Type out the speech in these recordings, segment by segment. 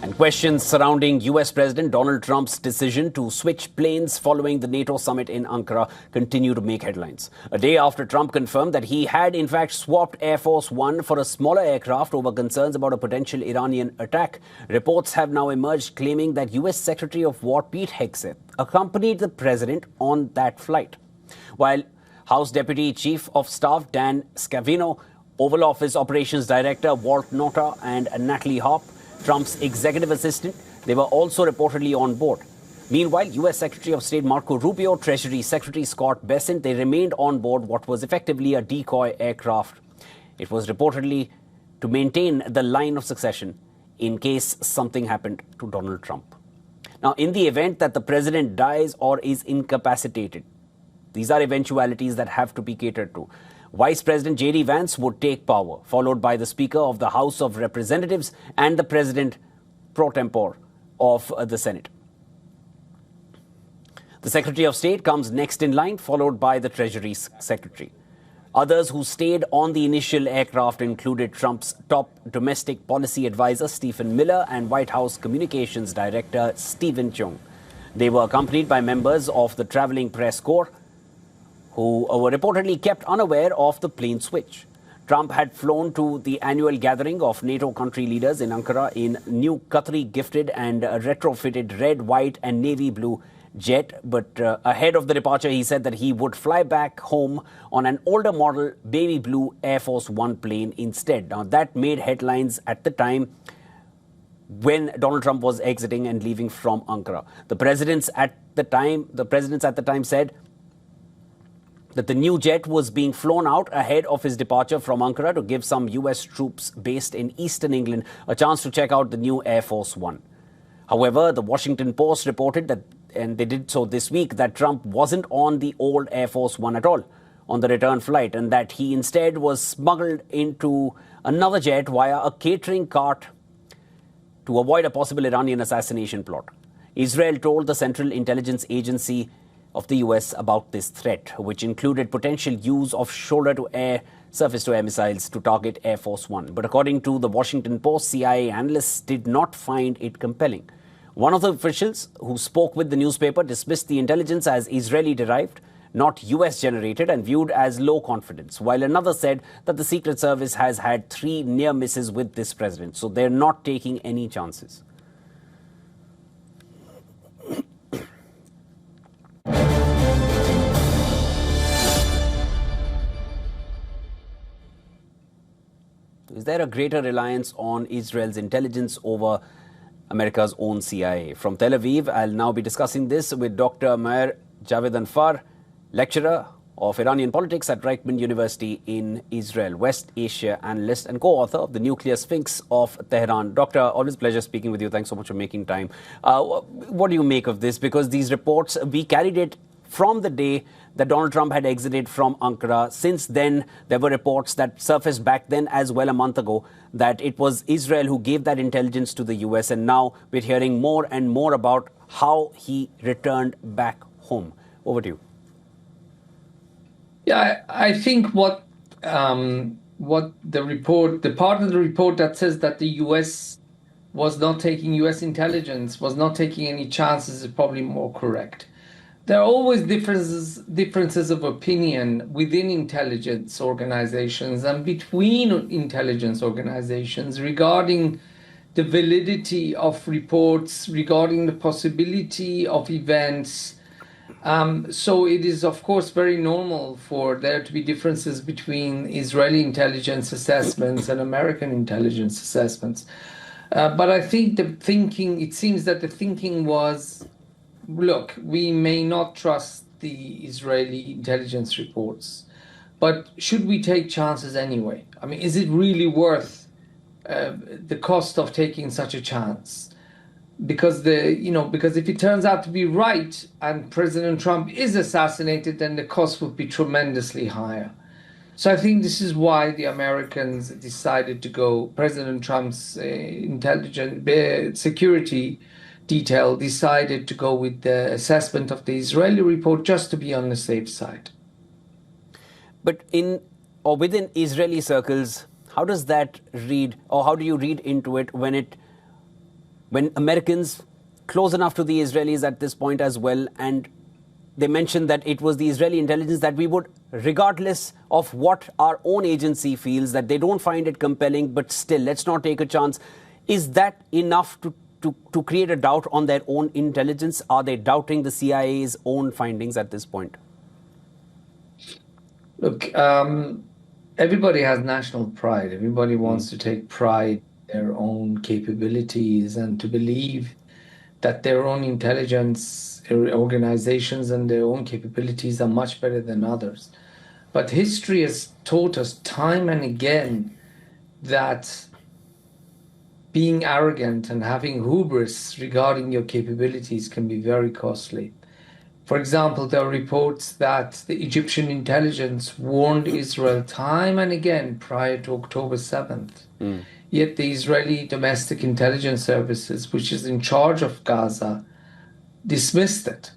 And questions surrounding US President Donald Trump's decision to switch planes following the NATO summit in Ankara continue to make headlines. A day after Trump confirmed that he had in fact swapped Air Force One for a smaller aircraft over concerns about a potential Iranian attack, reports have now emerged claiming that US Secretary of War Pete Hegseth accompanied the president on that flight. While House Deputy Chief of Staff Dan Scavino, Oval Office Operations Director Walt Nauta and Natalie Harp, Trump's executive assistant, they were also reportedly on board. Meanwhile, US Secretary of State Marco Rubio, Treasury Secretary Scott Bessent, they remained on board what was effectively a decoy aircraft. It was reportedly to maintain the line of succession in case something happened to Donald Trump. Now, in the event that the president dies or is incapacitated, these are eventualities that have to be catered to. Vice President J.D. Vance would take power, followed by the Speaker of the House of Representatives and the President pro tempore of the Senate. The Secretary of State comes next in line, followed by the Treasury Secretary. Others who stayed on the initial aircraft included Trump's top domestic policy advisor, Stephen Miller, and White House Communications Director, Stephen Chung. They were accompanied by members of the traveling press corps, who were reportedly kept unaware of the plane switch. Trump had flown to the annual gathering of NATO country leaders in Ankara in new Qatari gifted and retrofitted red, white and navy blue jet. But ahead of the departure, he said that he would fly back home on an older model baby blue Air Force One plane instead. Now, that made headlines at the time when Donald Trump was exiting and leaving from Ankara. The presidents at the time said that the new jet was being flown out ahead of his departure from Ankara to give some US troops based in eastern England a chance to check out the new Air Force One. However, the Washington Post reported that, and they did so this week, that Trump wasn't on the old Air Force One at all on the return flight, and that he instead was smuggled into another jet via a catering cart to avoid a possible Iranian assassination plot. Israel told the Central Intelligence Agency of the US about this threat, which included potential use of shoulder-to-air, surface-to-air missiles to target Air Force One. But according to the Washington Post, CIA analysts did not find it compelling. One of the officials who spoke with the newspaper dismissed the intelligence as Israeli-derived, not US-generated, and viewed as low confidence, while another said that the Secret Service has had 3 near misses with this president, so they're not taking any chances. Is there a greater reliance on Israel's intelligence over America's own CIA? From Tel Aviv, I'll now be discussing this with Dr. Meir Javed Anfar, lecturer of Iranian politics at Reichman University in Israel, West Asia analyst and co-author of The Nuclear Sphinx of Tehran. Doctor, always a pleasure speaking with you. Thanks so much for making time. What do you make of this? Because these reports, we carried it from the day that Donald Trump had exited from Ankara. Since then, there were reports that surfaced back then as well a month ago that it was Israel who gave that intelligence to the US. And now we're hearing more and more about how he returned back home. Over to you. Yeah, I think what the report, the part of the report that says that the US was not taking US intelligence, was not taking any chances, is probably more correct. There are always differences of opinion within intelligence organizations and between intelligence organizations regarding the validity of reports, regarding the possibility of events. So it is, of course, very normal for there to be differences between Israeli intelligence assessments and American intelligence assessments. But I think it seems that the thinking was, look, we may not trust the Israeli intelligence reports, but should we take chances anyway? I mean, is it really worth the cost of taking such a chance? Because if it turns out to be right and President Trump is assassinated, then the cost would be tremendously higher. So I think this is why the Americans decided to go. President Trump's intelligence security detail decided to go with the assessment of the Israeli report just to be on the safe side. But within Israeli circles, how does that read, or how do you read into it when when Americans close enough to the Israelis at this point as well, and they mentioned that it was the Israeli intelligence that we would, regardless of what our own agency feels, that they don't find it compelling, but still, let's not take a chance. Is that enough to create a doubt on their own intelligence? Are they doubting the CIA's own findings at this point? Look, everybody has national pride. Everybody wants to take pride in their own capabilities and to believe that their own intelligence organizations and their own capabilities are much better than others. But history has taught us time and again that being arrogant and having hubris regarding your capabilities can be very costly. For example, there are reports that the Egyptian intelligence warned Israel time and again prior to October 7th. Yet the Israeli domestic intelligence services, which is in charge of Gaza, dismissed it.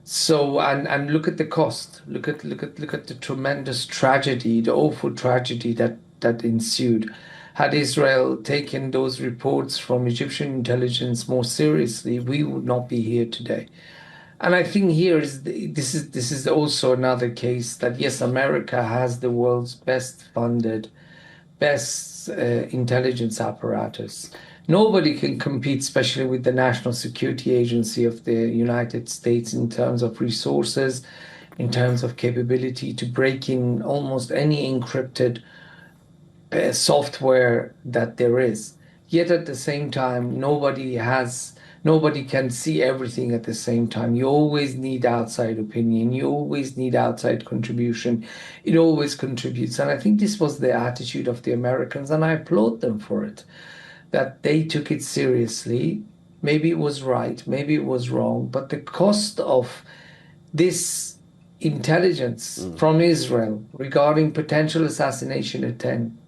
So, and look at the cost. Look at the tremendous tragedy, the awful tragedy that ensued. Had Israel taken those reports from Egyptian intelligence more seriously, we would not be here today. And I think this is also another case that, yes, America has the world's best funded, best intelligence apparatus. Nobody can compete, especially with the National Security Agency of the United States, in terms of resources, in terms of capability to break in almost any encrypted software that there is. Yet at the same time, nobody can see everything at the same time. You always need outside opinion. You always need outside contribution. It always contributes. And I think this was the attitude of the Americans, and I applaud them for it, that they took it seriously. Maybe it was right, maybe it was wrong, but the cost of this intelligence from Israel regarding potential assassination attempt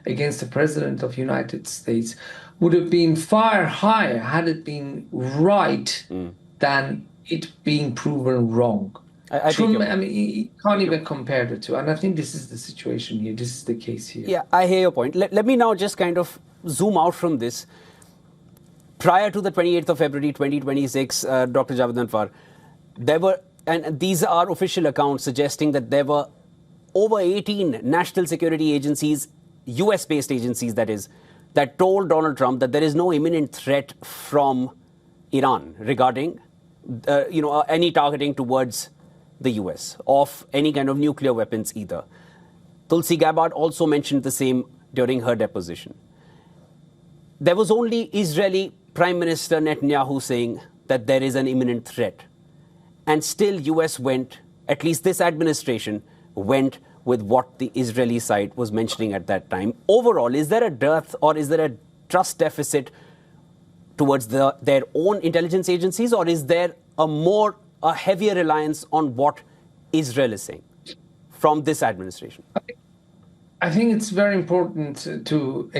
against the President of the United States would have been far higher had it been right than it being proven wrong. I mean, you can't even compare the two. And I think this is the situation here. This is the case here. Yeah, I hear your point. Let me now just kind of zoom out from this. Prior to the 28th of February 2026, Dr. Javed Anwar, there were, and these are official accounts suggesting that there were over 18 national security agencies, US-based agencies that is, that told Donald Trump that there is no imminent threat from Iran regarding any targeting towards the US of any kind of nuclear weapons either. Tulsi Gabbard also mentioned the same during her deposition. There was only Israeli Prime Minister Netanyahu saying that there is an imminent threat. And still US went, at least this administration, went with what the Israeli side was mentioning at that time. Overall, is there a dearth or is there a trust deficit towards their own intelligence agencies, or is there a heavier reliance on what Israel is saying from this administration? I think it's very important to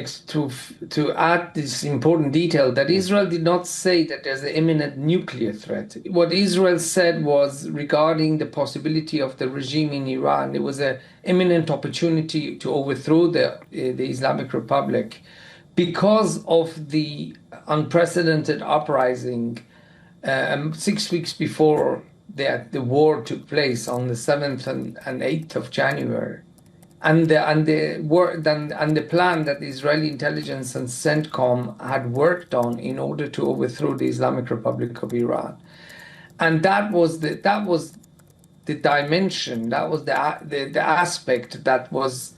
add this important detail that Israel did not say that there's an imminent nuclear threat. What Israel said was regarding the possibility of the regime in Iran, there was an imminent opportunity to overthrow the Islamic Republic because of the unprecedented uprising 6 weeks before the war took place on the 7th and 8th of January. And the plan that the Israeli intelligence and CENTCOM had worked on in order to overthrow the Islamic Republic of Iran, and that was the dimension, that was the aspect that was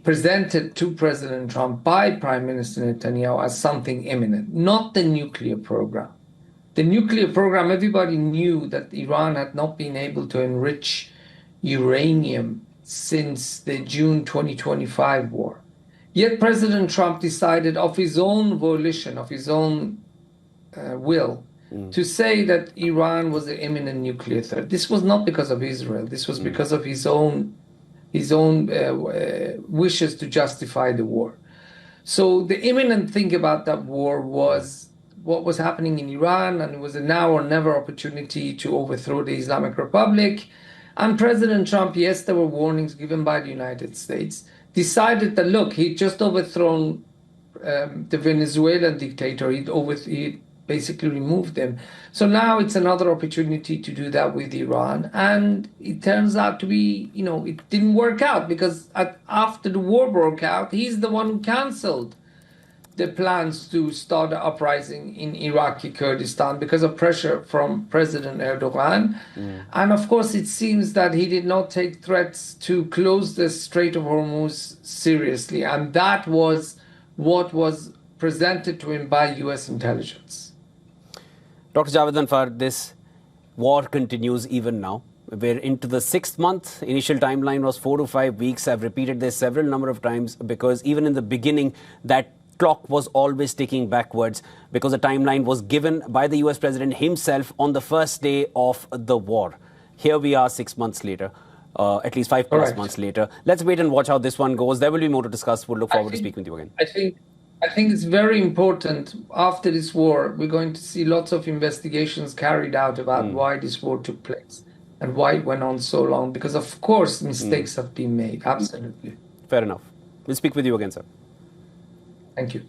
presented to President Trump by Prime Minister Netanyahu as something imminent, not the nuclear program. The nuclear program, everybody knew that Iran had not been able to enrich uranium since the June 2025 war. Yet President Trump decided of his own volition, of his own will, to say that Iran was an imminent nuclear threat. This was not because of Israel. This was because of his own wishes to justify the war. So the imminent thing about that war was what was happening in Iran, and it was a now or never opportunity to overthrow the Islamic Republic. And President Trump, yes, there were warnings given by the United States, decided that, look, he'd just overthrown the Venezuelan dictator. He basically removed them. So now it's another opportunity to do that with Iran. And it turns out to be, it didn't work out because after the war broke out, he's the one who canceled the plans to start an uprising in Iraqi Kurdistan because of pressure from President Erdogan. And of course, it seems that he did not take threats to close the Strait of Hormuz seriously. And that was what was presented to him by US intelligence. Dr. Javed Anfar, this war continues even now. We're into the 6th month. Initial timeline was 4 to 5 weeks. I've repeated this several number of times because even in the beginning, that clock was always ticking backwards because the timeline was given by the US president himself on the first day of the war. Here we are 6 months later, at least 5+ months later. Let's wait and watch how this one goes. There will be more to discuss. We'll look forward to speaking with you again. I think it's very important after this war, we're going to see lots of investigations carried out about why this war took place and why it went on so long, because of course mistakes have been made. Absolutely. Fair enough. We'll speak with you again, sir. Thank you.